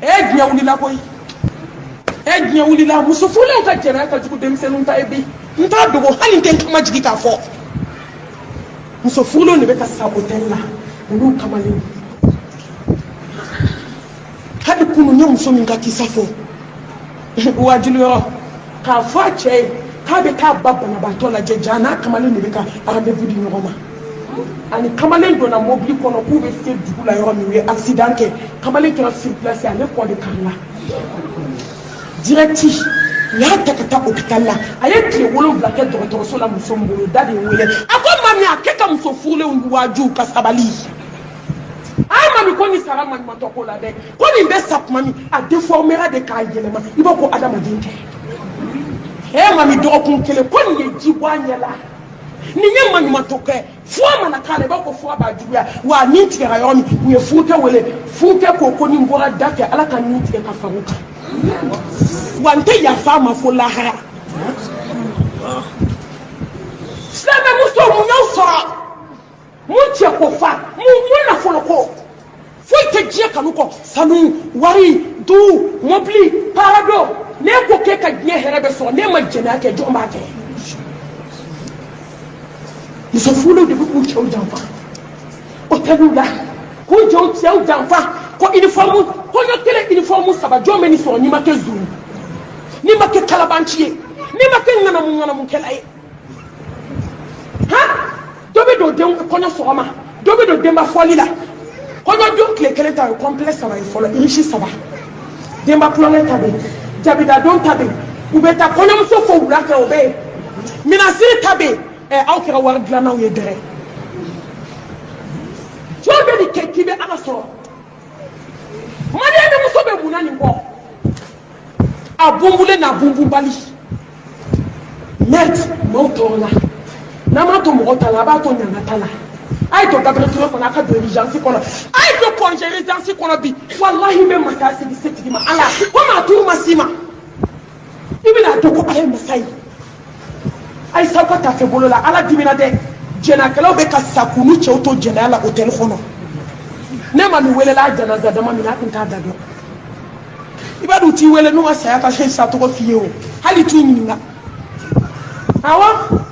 diya wulila koyi diya wulila muso fulen ka jɛnɛ ka jugu denmisɛnninw ta ye bi n t'a dogo hali n tɛ n kama jigi k'a fɔ muso fulen de bɛ ka sa hôtel la olu kamalen hali kunu n ye muso min ka kisa fɔ wajulu yɔrɔ k'a fɔ a cɛ ye k'a bɛ taa ba banabaatɔ lajɛ ja n'a kamalen de bɛ ka rendez-vous di ɲɔgɔn ma ani kamalen donna mobili kɔnɔ k'u bɛ se dugu la yɔrɔ min u ye accident kɛ kamalen kɛra sur place ale kɔ de karila direct u y'a ta ka taa hôpital la a ye tile 7 kɛ dɔgɔtɔrɔso la muso min bolo da de wele a ko mami a kɛ ka muso furulenw waaju ka sabali mami ko ni sara maɲumantɔ ko la dɛ ko nin bɛ sa tuma min a déformera de k'a yɛlɛma i b'a ko adamaden tɛ mami dɔgɔkun kelen ko nin ye ji bɔ a ɲɛ la nin ye maɲumantɔ kɛ fura mana k'a la i b'a ko fura b'a juguya wa nin tigɛra yɔrɔ min u ye furukɛ wele furukɛ ko nin bɔra da fɛ ala ka nin tigɛ ka fara u kan wa n tɛ yafa a ma fo lahara silamɛmuso mun y'aw sɔrɔ mun cɛ ko fa mun nafolo ko foyi tɛ diɲɛ kanu kɔ sanu wari du mobili parado ne ko k'e ka diɲɛ hɛrɛ bɛ sɔrɔ ne ma jɛnɛya kɛ jɔn b'a kɛ muso furulenw de bɛ k'u cɛw janfa hôteliw la k'u cɛw janfa ko uniforme kɔɲɔ kelen uniforme 3 jɔn bɛ nin sɔrɔ n'i ma kɛ zuru n'i ma kɛ kalabanci ye n'i ma kɛ ŋanamu-ŋanamukɛla ye dɔ bɛ don den kɔɲɔ sɔgɔma dɔ bɛ don denba fɔli la kɔɲɔ don tile kelen ta o ye complet 3 ye fɔlɔ irisi 3 denba kulonkɛ ta bɛ yen jabida don ta bɛ yen u bɛ taa kɔɲɔmuso fo wula fɛ o bɛ yen minasiri ta bɛ yen aw kɛra wari dilannaw ye dɛrɛ jɔn bɛ nin kɛ k'i bɛ ala sɔrɔ mariyamu muso bɛ mun na nin kɔ a bunbulen n'a bunbunbali mɛt maaw tɔɔrɔ la n'a m'a to mɔgɔ ta la a b'a to ɲanga ta la a ye to gabriel kɔnɔ a ka don urgence kɔnɔ a ye to congé résidence kɔnɔ bi walahi n bɛ masa sigi setigi ma ala komi a turu ma s'i ma i bɛna dɔn ko ala ye masa ye a ye s'aw ka tafe bolo la ala dimina dɛ jɛnɛkɛlaw bɛ ka sa k'u ni cɛw to jɛnɛya la hôtel kɔnɔ ne ma nin welela a janaza dama min na a tun t'a da dɔn i b'a dɔn u t'i wele n'u ka saya ka sa tɔgɔ f'i ye o hali t'u ɲininka awɔ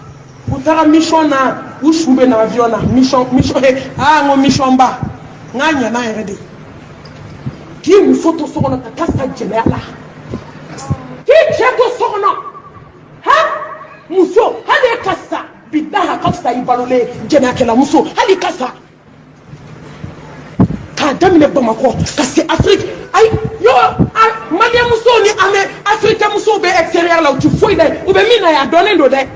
u taara mission na u su bɛ na avion na mission n ko mission ba n k'a ɲɛna yɛrɛ de k'i muso to so kɔnɔ ka taa sa jɛnɛya la k'i cɛ to so kɔnɔ muso hali e ka sa bidaha ka fisa i balolen jɛnɛyakɛla muso hali ka sa k'a daminɛ bamakɔ ka se afiriki ayi maliyɛn musow ni afirikɛn musow bɛ extérieur la u ti foyi dɛ u bɛ min na yan a dɔnnen don dɛ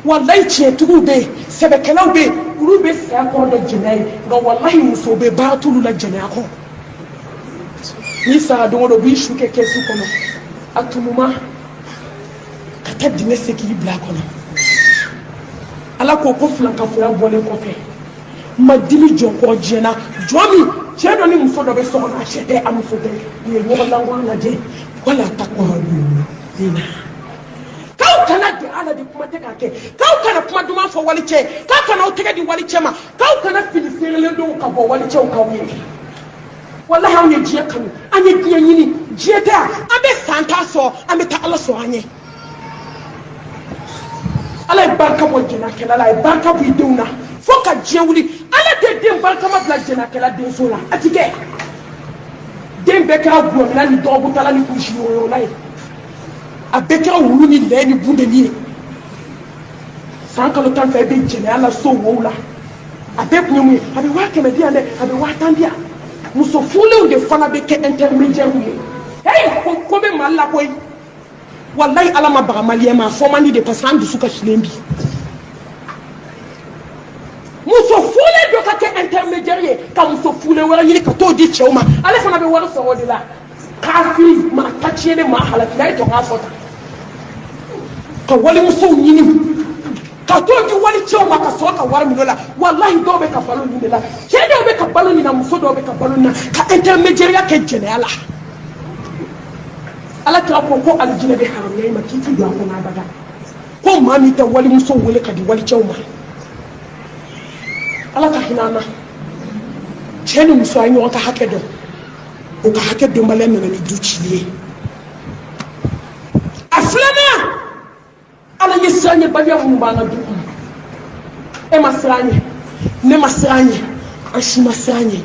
walayi tiɲɛtigiw bɛ yen sɛbɛkɛlaw bɛ yen olu bɛ saya kɔrɔ dɛ jɛnɛya ye nka walayi musow bɛ baara t'olu la jɛnɛya kɔ n'i sara don o don u b'i su kɛ kɛsu kɔnɔ a tunuma ka taa dingɛ sen k'i bila a kɔnɔ ala ko filankafoya bɔlen kɔfɛ ma dimi jɔn kɔrɔ diɲɛ na jɔn min cɛ dɔ ni muso dɔ bɛ so kɔnɔ a cɛ tɛ a muso tɛ u ye ɲɔgɔn lankolon lajɛ wala ta kɔrɔ dina k'aw kana di ala de kuma tɛ k'a kɛ k'aw kana kuma duman fɔ wali cɛ k'aw kana aw tɛgɛ di wali cɛ ma k'aw kana fini feerelen dɔw ka bɔ wali cɛw k'aw ye walahi anw ye diɲɛ kanu an ye diɲɛ ɲini diɲɛ tɛ an bɛ san t'a sɔrɔ an bɛ taa ala sɔrɔ an ye ala ye barika bɔ jɛnɛkɛla la a ye barika bɔ i denw na fo ka diɲɛ wuli ala tɛ den barikama bila jɛnɛkɛla denso la a ti kɛ den bɛɛ kɛra gulɔmina ni dɔgɔkutala ni kurusi yɔrɔla ye a bɛɛ kɛra wulu ni lɛ ni bundeli ye san kalo 10 fɛ i bɛ jɛnɛya la so wow la a bɛɛ kun ye mun ye a bɛ 100 di yan dɛ a bɛ 50 di yan muso furulenw de fana bɛ kɛ intermédiaire ye ko bɛ mali la koyi wallahi ala ma baga maliyɛn ma fɔ man di de parce que an dusu kasilen bi muso furulen dɔ ka kɛ intermédiaire ye ka muso furulen wɛrɛ ɲini ka t'o di cɛw ma ale fana bɛ wari sɔrɔ o de la kafiri maa ta tiɲɛlen maa halakila ye to k'a fɔ tan ka walimusow ɲini ka t'o di wali cɛw ma ka sɔrɔ ka wari minɛ o la wallahi dɔw bɛ ka balo nin de la cɛ dɔw bɛ ka balo nin na muso dɔw bɛ ka balo nin na ka intermédiaire kɛ jɛnɛya la ala kira ko alijinɛ bɛ haramuya i ma k'i ti don a kɔnɔ abada ko maa min tɛ walimuso wele ka di wali cɛw ma ala ka hinɛ an na cɛ ni muso a ye ɲɔgɔn ka hakɛ dɔn o ka hakɛ dɔnbaliya nana ni du cili ye a filanan ala ye siran ɲɛ baliya minnu b'an ka du kɔnɔ e ma siran ɲɛ ne ma siran ɲɛ an si ma siran ɲɛ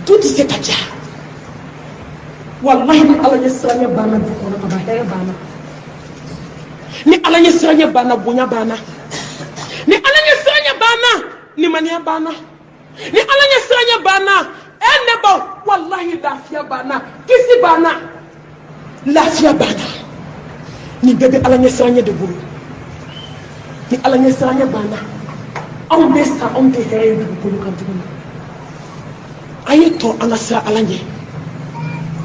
du tɛ se ka ja wallahi ni ala ye siran ɲɛ banna du kɔnɔ ka ban hɛrɛ banna ni ala ye siran ɲɛ banna bonya banna ni ala ye siran ɲɛ banna limaniya banna ni ala ye siran ɲɛ banna ne ba wallahi lafiya banna kisi banna lafiya banna ni bɛɛ bɛ ala ɲɛ siran ɲɛ de bolo ni ala ɲɛ siran ɲɛ banna anw bɛ sa anw tɛ hɛrɛ ye dugukolo kan tuguni a ye tɔ an ka siran ala ɲɛ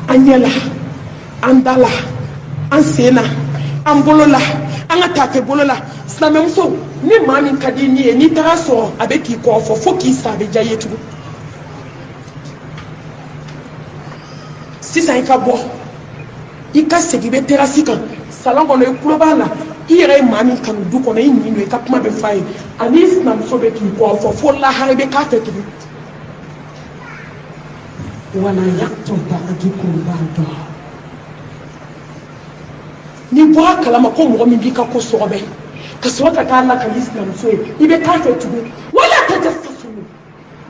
an ɲɛ la an da la an sen na an bolo la an ka tafe bolo la silamɛmuso ni maa min ka di ni ye n'i taga sɔrɔ a bɛ k'i kɔ fɔ fo k'i sa a bɛ diya i ye tugun sisan i ka bɔ i ka segin i bɛ terasi kan salon kɔnɔ i tulo b'a la i yɛrɛ ye maa min kanu du kɔnɔ i nin don i ka kuma bɛ f'a ye ani sinamuso bɛ k'i kɔ fɔ fo lahara i bɛ k'a fɛ tugun wala yaqtu ba'dukum ba'da ni bɔra kalama ko mɔgɔ min b'i ka ko sɔgɔbɛ ka sɔrɔ ka k'a la ka ni sinamuso ye i bɛ k'a fɛ tugun wala tajassasu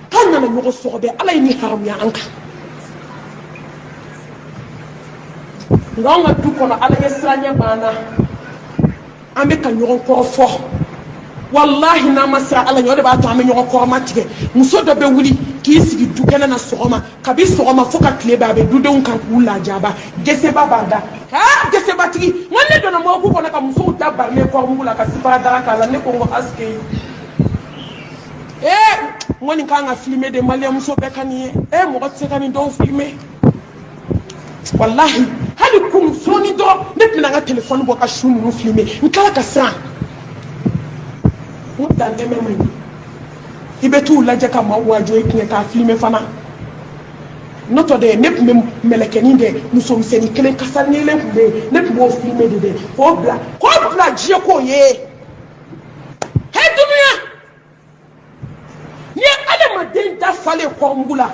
k'an nana ɲɔgɔn sɔgɔbɛ ala ye ni haramuya an kan nka an ka du kɔnɔ ala ye siranɲɛ banna an bɛ ka ɲɔgɔn kɔrɔ fɔ wallahi n'an ma siran ala ɲɛ o de b'a to an bɛ ɲɔgɔn kɔrɔma tigɛ muso dɔ bɛ wuli k'i sigi du kɛnɛ na sɔgɔma kabi sɔgɔma fo ka tile bɛɛ a bɛ dudenw kan k'u lajaba geseba b'a da gesebatigi n ko ne donna mɔgɔku kɔnɔ ka musow da barilen kɔrɔmugu la ka sifara daga k'a la ne ko n ko asike n ko nin kan ka filime de maliyɛnmuso bɛɛ ka nin ye mɔgɔ tɛ se ka nin dɔw filime wallahi hali kun sɔɔni dɔrɔn ne tɛna n ka telefɔni bɔ ka su ninnu filime n tila ka siran n dantɛmɛ man ɲi i bɛ t'u lajɛ ka maaw wajo i tiɲɛ k'a filime fana n'o tɛ dɛ ne tun bɛ mɛlɛkɛnin dɛ musomisɛnnin kelen kasanilen tun bɛ yen ne tun b'o filime de dɛ k'o bila diɲɛ k'o ye hɛ dunuya n'i ye adamaden dafalen kɔrɔmugu la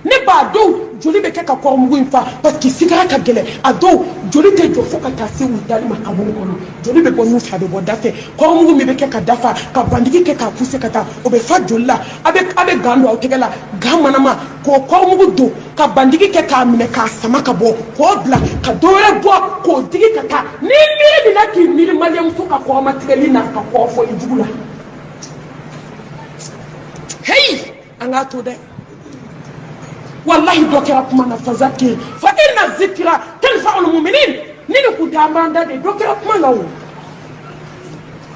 ne b'a dɔw joli bɛ kɛ ka kɔrɔmugu in fa parce que sigara ka gɛlɛn a dɔw joli tɛ jɔ fo ka taa se u dali ma kaburu kɔnɔ joli bɛ bɔ nun fɛ a bɛ bɔ da fɛ kɔrɔmugu min bɛ kɛ ka dafa ka bandigi kɛ k'a poussé ka taa o bɛ fa joli la a bɛ gan don aw tɛgɛ la gan manama k'o kɔrɔmugu don ka bandigi kɛ k'a minɛ k'a sama ka bɔ k'o bila ka dɔwɛrɛ bɔ k'o digi ka taa ni miiri mina k'i miiri maliyɛnmuso ka kɔrɔmatigɛli n'a ka kɔrɔfɔli jugu la heyi an k'a to dɛ wallahi dɔ kɛra kuma na fazakir fa inna zikra tanfa'ul mu'minin ni kun t'a manda de dɔ kɛra kuma na o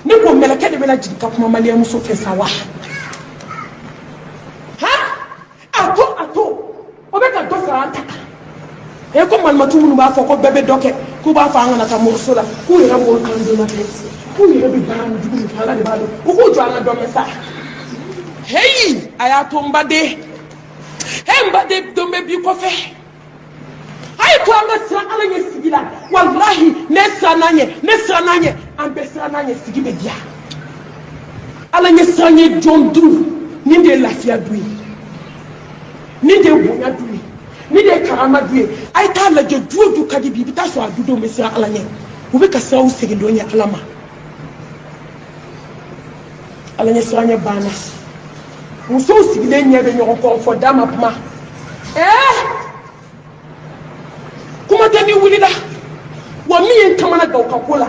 ni ko mɛlɛkɛ de bɛna jigin ka kuma maliyɛnmuso fɛ sa wa a to o bɛ ka dɔ fara an ta kan ko malimatu minnu b'a fɔ ko bɛɛ bɛ dɔ kɛ k'u b'a fɔ an kana taa moriso la k'u yɛrɛ mori kan donna kɛ k'u yɛrɛ bɛ baara min jugu min fɛ ala de b'a dɔn u k'u jɔ an ka dɔ mɛn sa heyi a y'a to n baden n baden don bɛ bi kɔfɛ a ye to an ka siran ala ɲɛ sigi la walahi ne siran n'an ɲɛ an bɛɛ siran n'an ɲɛ sigi bɛ diya ala ɲɛ siran ɲɛ jɔn du nin de ye lafiya du ye nin de ye bonya du ye nin de ye karama du ye a ye t'a lajɛ du o du ka di bi i bɛ taa sɔrɔ a dudenw bɛ siran ala ɲɛ u bɛ ka siran u segin don ɲɛ ala ma ala ɲɛ siran ɲɛ banna musow sigilen ɲɛ bɛ ɲɔgɔn kɔrɔ fɔ da ma kuma kuma tɛ ni wulila wa min ye kamana gaw ka ko la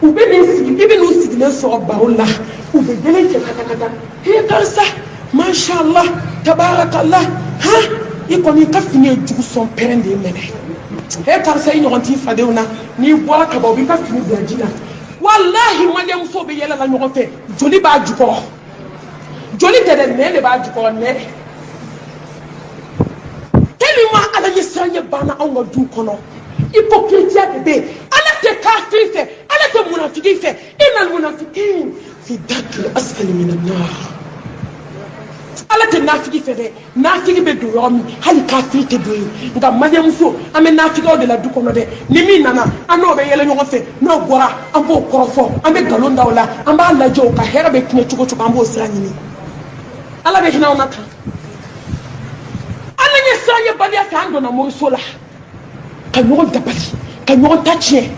u bɛ n'i sigi i bɛ n'u sigilen sɔrɔ baro la u bɛ delen cɛ katakata karisa masha Allah tabarakallah i kɔni i ka fini ye jugu sɔn pɛrɛn de ye minɛ karisa i ɲɔgɔn t'i fadenw na n'i bɔra ka ban u b'i ka fini bila ji la walahi maliyɛnmusow bɛ yɛlɛla ɲɔgɔn fɛ joli b'a jukɔrɔ joli tɛ dɛ nɛn de b'a jukɔrɔ nɛn tellement ala ye siranɲɛ banna anw ka du kɔnɔ hypocrisia de bɛ yen ala tɛ kafiri fɛ ala tɛ munafiki fɛ innal munafiqin fi darkil asfali minan nar ala tɛ nafigi fɛ dɛ nafigi bɛ don yɔrɔ min hali kafiri tɛ don yen nka maliyɛnmuso an bɛ nafigiw de la du kɔnɔ dɛ ni min nana an n'o bɛ yɛlɛ ɲɔgɔn fɛ n'o bɔra an b'o kɔrɔfɔ an bɛ nkalon da o la an b'a lajɛ o ka hɛrɛ bɛ tiɲɛ cogo cogo an b'o sira ɲini ala bɛ hinɛ aw na kan ala alanye sanye balia ka ando na morisola ka ɲɔgɔn dabali ka ɲɔgɔn ta tiɲɛ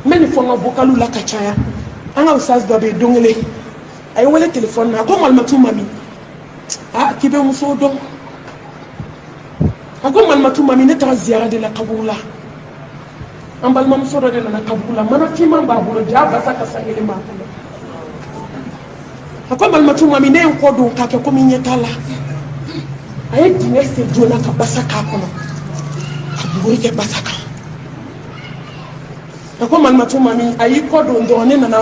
mɛ ni fɔ n ka vocalu la ka caya an ka usaz dɔ bɛ yen don kelen a ye wele telefɔni na a ko malimatu mami k'i bɛ muso dɔn a ko malimatu mami ne taara ziyara de la kaburu la an balimamuso dɔ de nana kaburu la mana finman b'a bolo ja basa ka san kelen b'a bolo a ko malimatu mami ne ye n kɔ don k'a kɛ komi ɲɛ t'a la a ye dingɛ sen joona ka basa k'a kɔnɔ ka buguri kɛ basa kan a ko malimatu mami a y'i kɔ don dɔrɔn ne nana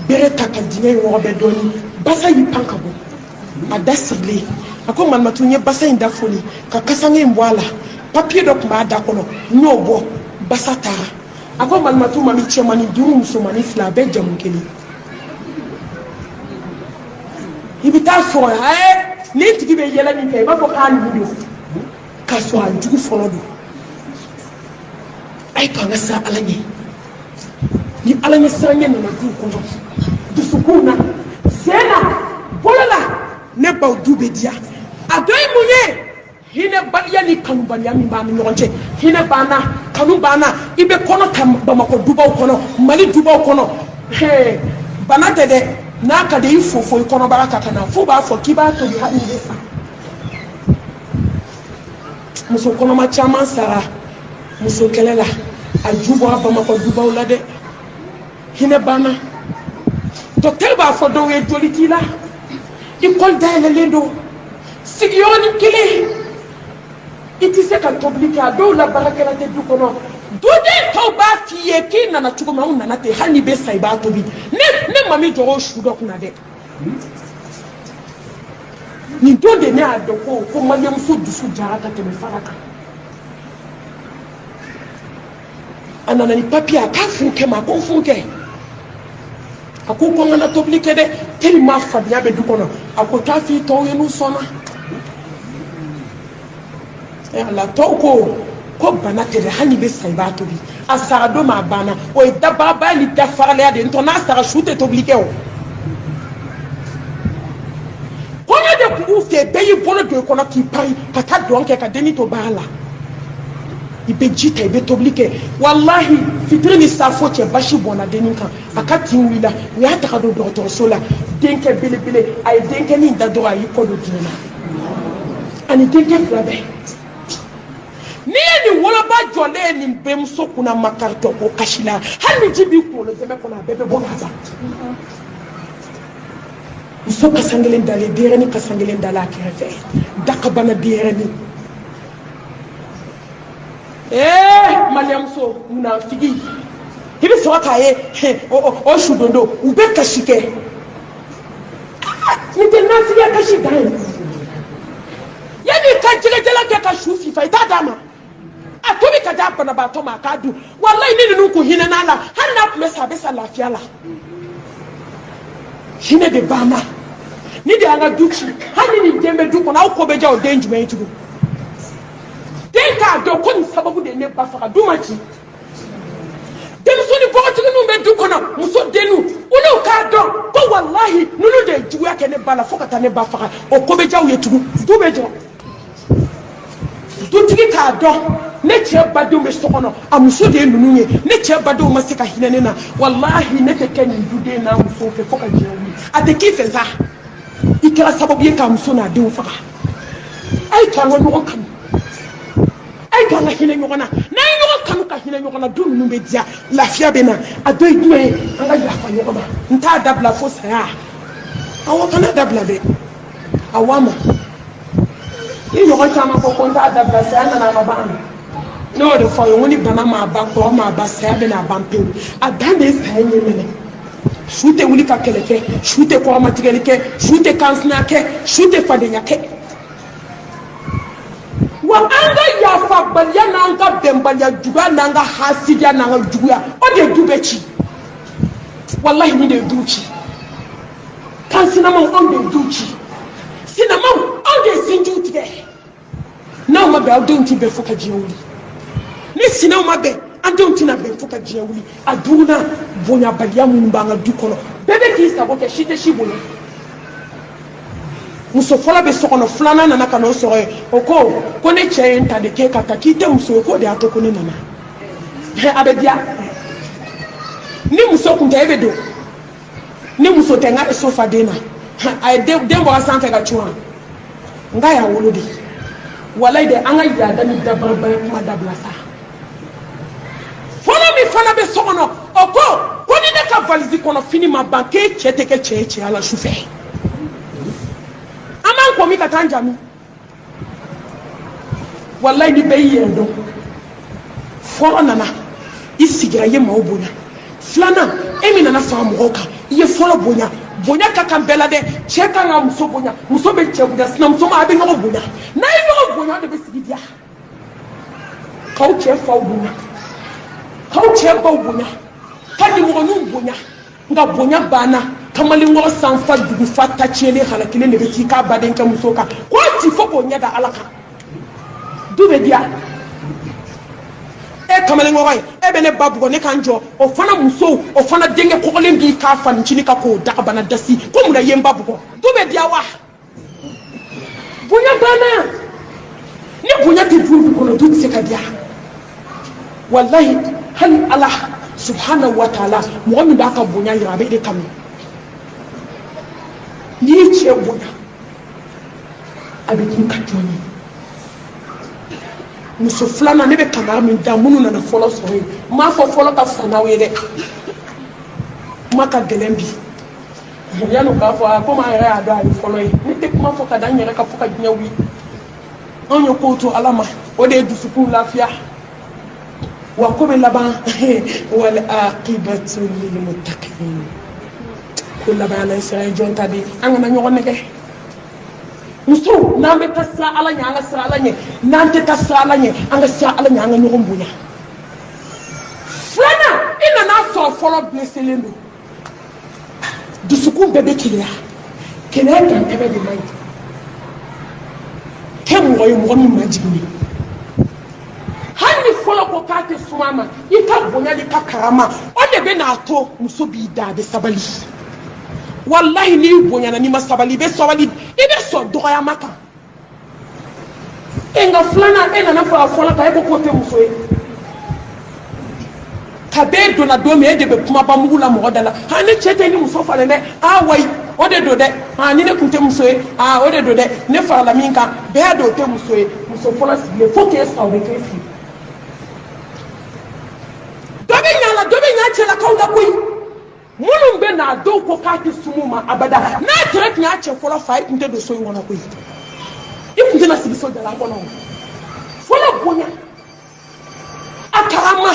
bere ta ka dingɛ in wɔgɔbɛ dɔɔni basa y'i pan ka bɔ a da sirilen a ko malimatu n ye basa in da foli ka kasange in bɔ a la papiye dɔ tun b'a da kɔnɔ n y'o bɔ basa taara a ko malimatu mami cɛmani 5 musomani 2 a bɛɛ jamu kelen i bɛ taa sɔrɔ ni tigi bɛ yɛlɛ min kɛ i b'a fɔ k'a nugu don k'a sɔrɔ a jugu fɔlɔ don a ye to an ka siran ala ɲɛ ni ala ɲɛ siran ɲɛ nana du kɔnɔ dusukun na sen na bolo la ne baw du bɛ diya a dɔ ye mun ye hinɛbaliya ni kanubaliya min b'an ni ɲɔgɔn cɛ hinɛ banna kanu banna i bɛ kɔnɔ ta bamakɔ dubaw kɔnɔ mali dubaw kɔnɔ bana tɛ dɛ n'a ka di i fo i kɔnɔbara ka na fo b'a fɔ k'i b'a tobi hali ni bɛ sa muso kɔnɔma caman sara muso kɛlɛ la a ju bɔra bamakɔ dubaw la dɛ hinɛ banna docteur b'a fɔ dɔw ye joli t'i la école dayɛlɛlen don sigiyɔrɔnin kelen i tɛ se ka tobili kɛ a dɔw la baarakɛla tɛ du kɔnɔ duden tɔw b'a f'i ye k'i nana cogo min anw nana ten hali n'i bɛ sa i b'a tobi ne mami jɔ o su dɔ kunna dɛ nin don de ne y'a dɔn ko maliyɛmuso dusu jara ka tɛmɛ fara kan a nana ni papiye a k'a furukɛ ma a ko n furukɛ a ko n kana tobili kɛ dɛ tellement fadenya bɛ du kɔnɔ a ko taa f'i tɔw ye n'u sɔnna ala tɔw ko bana tɛ dɛ hali n'i bɛ sa i b'a tobi a sara don ma a banna o ye dababa ni dafaralaya de ye n'o tɛ n'a sara su tɛ tobili kɛ o kɔɲɔ de tun b'u fɛ bɛɛ y'i bolo don i kɔnɔ k'i pari ka taa dɔn kɛ ka denni to baara la i bɛ ji ta i bɛ tobili kɛ walahi fitiri ni safo cɛ basi bɔnna denni kan a ka tin wulila u y'a taga don dɔgɔtɔrɔso la denkɛ belebele a ye denkɛnin da dɔrɔn a y'i kɔ don diɲɛ na ani denkɛ 2 bɛɛ n'i ye nin woloba jɔlen ye nin bɛnmuso kunna makaritɔ o kasi la hali ni ji b'i kunkolo zɛmɛ kɔnɔ a bɛɛ bɛ bɔ ka ban muso kasan kelen dalen denyɛrɛnin kasan kelen dalen a kɛrɛfɛ dakabana denyɛrɛnin maliyɛmuso munafigi i bɛ sɔrɔ k'a ye o su don don u bɛ kasi kɛ nin tɛ nafigiya kasi dan ye yanni ka jɛgɛjɛla kɛ ka su fifa i t'a d'a ma a tobi ka d'a banabaatɔ ma a k'a dun walayi ni ninnu kun hinɛna la hali n'a tun bɛ sa a bɛ sa lafiya la hinɛ de banna ni de y'an ka du ci hali ni den bɛ du kɔnɔ aw ko bɛ diya o den jumɛn ye tugun den k'a dɔn ko nin sababu de ye ne ba faga du ma ci denmuso ni bɔgɔtigininw bɛ du kɔnɔ muso denninw olu k'a dɔn ko walahi ninnu de ye juguya kɛ ne ba la fo ka taa ne ba faga o ko bɛ diya u ye tugun du bɛ jɔ dutigi k'a dɔn ne cɛ badenw bɛ so kɔnɔ a muso de ye ninnu ye ne cɛ badenw ma se ka hinɛ ne na walahi ne tɛ kɛ nin duden n'a musow fɛ fo ka diɲɛ wuli a tɛ k'i fɛ sa i kɛra sababu ye k'a muso n'a denw faga a ye to an ka ɲɔgɔn kanu a ye to an ka hinɛ ɲɔgɔn na n'an ye ɲɔgɔn kanu ka hinɛ ɲɔgɔn na du ninnu bɛ diya lafiya bɛ na a dɔ ye jumɛn ye an ka yafa ɲɔgɔn ma n t'a dabila fo saya awɔ kana dabila dɛ awɔ ma ni ɲɔgɔn caman ko n t'a dabila saya nana ka ban ne y'o de fɔ ye n ko ni bana m'a ban kɔrɔ m'a ban saya bɛna a ban pewu a dan de ye saya ɲɛ minɛ su tɛ wuli ka kɛlɛ kɛ su tɛ kɔrɔmatigɛli kɛ su tɛ kansinaya kɛ su tɛ fadenya kɛ wa an ka yafabaliya n'an ka bɛnbaliya juguya n'an ka hasidiya n'an ka juguya o de ye du bɛɛ ci walahi ni de ye du ci kansinamaw anw de ye du ci sinamaw anw de ye sinjiw tigɛ n'aw ma bɛn aw denw tɛ bɛn fo ka diɲɛ wuli ni sinaw ma bɛn an denw tɛna bɛn fo ka diɲɛ wuli a duurunan bonyabaliya minnu b'an ka du kɔnɔ bɛɛ bɛ k'i sago kɛ si tɛ si bonya muso fɔlɔ bɛ sɔkɔnɔ filanan nana ka n'o sɔrɔ yen o ko ne cɛ ye n ta de k'e ka taa k'i tɛ muso ye k'o de y'a to ko ne nana a bɛ diya ni muso kun tɛ e bɛ don ni muso tɛ n ka so fa den na a ye den bɔra sanfɛ ka cun n ka y'a wolo de walayi de an ka yaada ni dabaraba ye kuma dabila sa fɔlɔ min fana bɛ so kɔnɔ o ko ni ne ka valise kɔnɔ fini ma ban k'e cɛ tɛ kɛ cɛ ye cɛya la su fɛ an b'an kɔmi ka taa an jamu walayi ni bɛɛ y'i yɛrɛ dɔn fɔlɔ nana i sigira i ye maaw bonya filanan e min nana fara mɔgɔw kan i ye fɔlɔ bonya ka kan bɛɛ la dɛ cɛ kan ka muso bonya muso bɛ cɛ bonya sinamuso ma a bɛ ɲɔgɔn bonya n'a ye ɲɔgɔn bonya o de bɛ sigi diya k'aw cɛ faw bonya k'aw cɛ baw bonya ka nimɔgɔninw bonya nka bonya banna kamalenkɔrɔ sanfa dugufa ta tiɲɛlen hala kelen de bɛ t'i k'a badenkɛ muso kan k'o ti fo k'o ɲɛ da ala kan du bɛ diya e kamalenkɔrɔ ye e bɛ ne ba bugɔ ne kan jɔ o fana musow o fana denkɛ kɔgɔlen b'i k'a fanicini ka k'o dagabana dasi ko munna ye n ba bugɔ du bɛ diya wa bonya banna ni bonya tɛ du kɔnɔ du tɛ se ka diya walahi hali ala subhanahu wa ta'ala mɔgɔ min b'a ka bonya yira a bɛ e kanu n'i ye cɛ bonya a bɛ k'i ka jɔn ye muso filanan ne bɛ kamara min da minnu nana fɔlɔ sɔrɔ yen n m'a fɔ fɔlɔ ka fisa n'aw ye dɛ kuma ka gɛlɛn bi yanni u k'a fɔ komi an yɛrɛ y'a dɔn a ye fɔlɔ ye ne tɛ kuma fɔ ka da n yɛrɛ ka fɔ ka diɲɛ wuli anw ye kow to ala ma o de ye dusukun lafiya wa ko bɛ laban wal aqibatu lil muttaqin ko laban ala sira ye jɔn ta de an kana ɲɔgɔn nɛgɛ muso n'an bɛ taa sira ala ɲɛ an ka sira ala ɲɛ n'an tɛ taa sira ala ɲɛ an ka sira ala ɲɛ an ka ɲɔgɔn bonya filanan i nana sɔrɔ fɔlɔ blesselen don dusukun bɛɛ bɛ keleya dantɛmɛ de man ɲi kɛ mɔgɔ ye mɔgɔ min ma jigin hali ni fɔlɔ ko k'a tɛ suma ma i ka bonya ni ka karama o de bɛ n'a to muso b'i da a bɛ sabali wallahi n'i bonyana n'i ma sabali i bɛ sɔn dɔgɔyama kan nka filanan e nana fara fɔlɔ kan e ko k'o tɛ muso ye ka bɛɛ donna don min e de bɛ kumaba mugu la mɔgɔ da la ne cɛ tɛ ni muso falen dɛ wayi o de don dɛ ni ne tun tɛ muso ye o de don dɛ ne farala min kan bɛɛ y'a dɔn o tɛ muso ye muso fɔlɔ sigilen fo k'e sa o bɛ k'e fili dɔ bɛ ɲa cɛlakaw la koyi minnu bɛ n'a dɔw ko k'a tɛ sumu ma abada n'a cɛ tun y'a cɛ fɔlɔ fa e tun tɛ don so in kɔnɔ koyi i tun tɛna sigi so jalan kɔnɔ fɔlɔ bonya a karama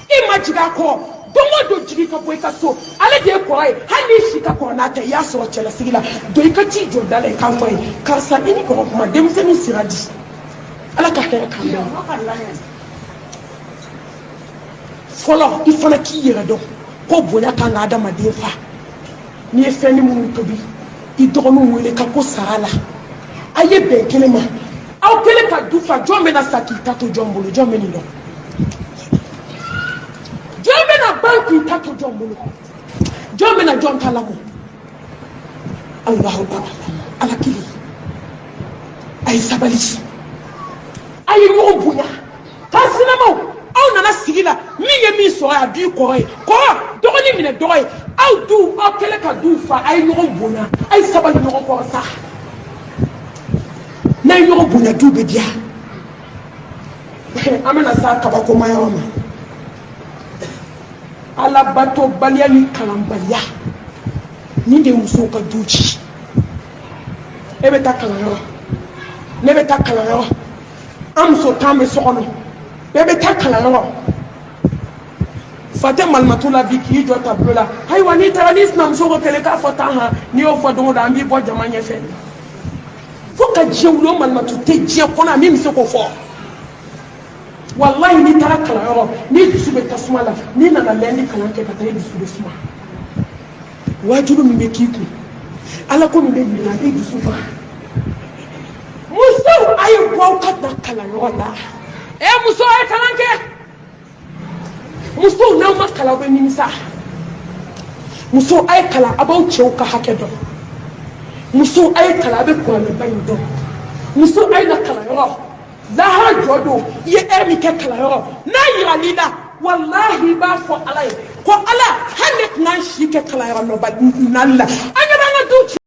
i ma jigin a kɔrɔ don o don jigi ka bɔ i ka so ale de ye kɔrɔ ye hali n'i si ka kɔrɔ n'a tɛ i y'a sɔrɔ cɛlasigi la don i ka t'i jɔ da la i k'a fɔ ye karisa i ni kɔrɔ kuma denmisɛnnin sira di ala ka hɛrɛ k'an bɛɛ fɔlɔ i fana k'i yɛrɛ dɔn ko bonya kan ka adamaden fa n'i ye fɛn ni minnu tobi i dɔgɔninw wele ka ko sara la a ye bɛn kelen ma aw kelen ka du fa jɔn bɛna sa k'i ta to jɔn bolo jɔn bɛ nin dɔn jɔn bɛna ban k'i ta to jɔn bolo jɔn bɛna jɔn ta lamɔ alahu akbar ala kelen a ye sabali a ye ɲɔgɔn bonya k'a sinamaw aw nana sigi la min ye min sɔrɔ a du kɔrɔ ye kɔrɔ dɔgɔnin minɛ dɔgɔ ye aw kɛlen ka du fa a ye ɲɔgɔn bonya a ye sabali ɲɔgɔn kɔrɔ sa n'a ye ɲɔgɔn bonya du bɛ diya an bɛna s'a kabakoma yɔrɔ ma alabatobaliya ni kalanbaliya ni de musow ka du ci e bɛ taa kalanyɔrɔ ne bɛ taa kalanyɔrɔ an muso tan bɛ so kɔnɔ bɛɛ bɛ taa kalanyɔrɔ fa tɛ malimatu la bi k'i jɔ tableau la ayiwa n'i taara n'i sinamuso ko kelen k'a fɔ tan han n'i y'o fɔ don o don an b'i bɔ jama ɲɛfɛ fo ka diɲɛ wuli o malimatu tɛ diɲɛ kɔnɔ a min bɛ se k'o fɔ wallahi n'i taara kalanyɔrɔ n'i dusu bɛ tasuma la n'i nana lɛn ni kalan kɛ ka taa i dusu bɛ suma wajibi min bɛ k'i kun ala ko min bɛ yira i dusu faga musow a ye bɔ aw ka taa kalanyɔrɔ la muso a ye kalan kɛ musow n'aw ma kalan aw bɛ nimisa musow a ye kalan a b'aw cɛw ka hakɛ dɔn muso ay kala be ko le bayin do muso ay na kala yoro lahara jodo ye mi ke kala yoro na yira lila wallahi ba fo alay ko ala hanek nan shi ke kala yoro no ba nalla anya ba nga du